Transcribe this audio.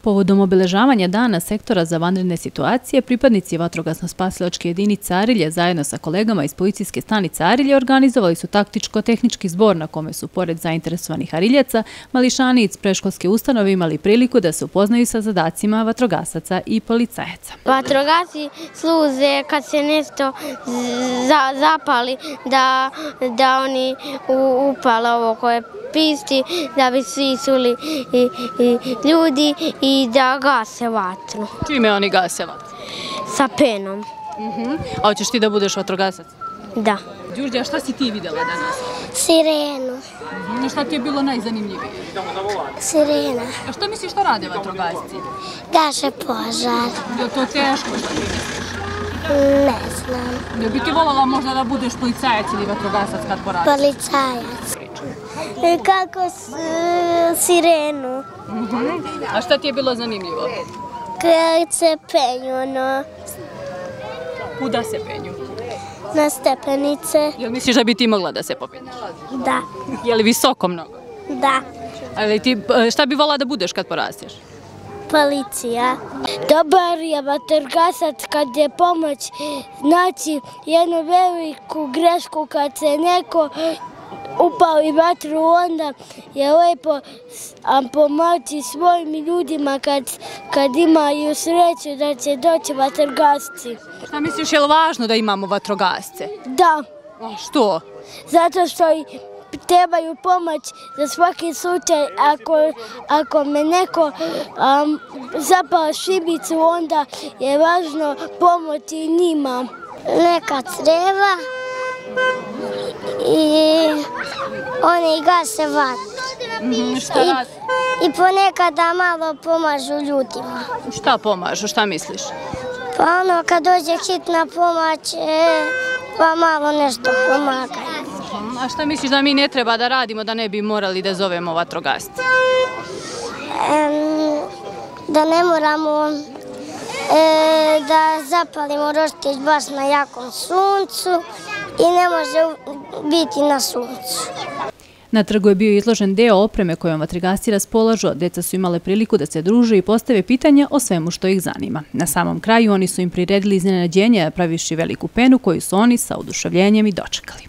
Povodom obeležavanja dana sektora za vanredne situacije, pripadnici vatrogasno-spasilačke jedinice Arilje zajedno sa kolegama iz policijske stanice Arilje organizovali su taktičko-tehnički zbor na kome su, pored zainteresovanih Ariljaca, mališani iz predškolske ustanove imali priliku da se upoznaju sa zadacima vatrogasaca i policajaca. Vatrogasci služe kad se nešto zapali da oni upale ovo koje pisti, da bi svi čuli ljudi i da gase vatru. Čime oni gase vatru? Sa penom. A hoćeš ti da budeš vatrogasac? Da. Đurđe, a šta si ti vidjela danas? Sirenu. Šta ti je bilo najzanimljivije? Sirena. A šta misliš što rade vatrogasci? Gaše požar. Je to teško što ti misliš? Ne znam. Da bi ti voljela možda da budeš policajac ili vatrogasac kad poradiš? Policajac. Kako sirenu. A šta ti je bilo zanimljivo? Kad se penju, ono, Kuda se penju? na stepenice. Jel misliš da bi ti mogla da se popenješ? Da. Je li visoko mnogo? Da. Ali ti, šta bi volila da budeš kad porasteš? Policija. Dobar je vatrogasac kad je pomoć, znači jednu veliku grešku kad se neko upali vatru, onda je lepo pomoći svojim ljudima kad imaju sreću da će doći vatrogasci. Šta misliš, je li važno da imamo vatrogasce? Da. A što? Zato što trebaju pomoć za svaki slučaj. Ako me neko zapala šibicu, onda je važno pomoći njima. Neka creva i oni gase vatru. Šta radi? I ponekada malo pomažu ljudima. Šta pomažu, šta misliš? Pa ono kad dođe hitna pomoć, pa malo nešto pomagaju. A šta misliš da mi ne treba da radimo da ne bi morali da zovemo vatrogasce? Da ne moramo da zapalimo roštić baš na jakom suncu i ne može biti na suncu. Na trgu je bio izložen deo opreme kojom vatrogasci raspolažu, a deca su imale priliku da se druže i postave pitanja o svemu što ih zanima. Na samom kraju oni su im priredili iznenađenje, praviši veliku penu koju su oni sa oduševljenjem i dočekali.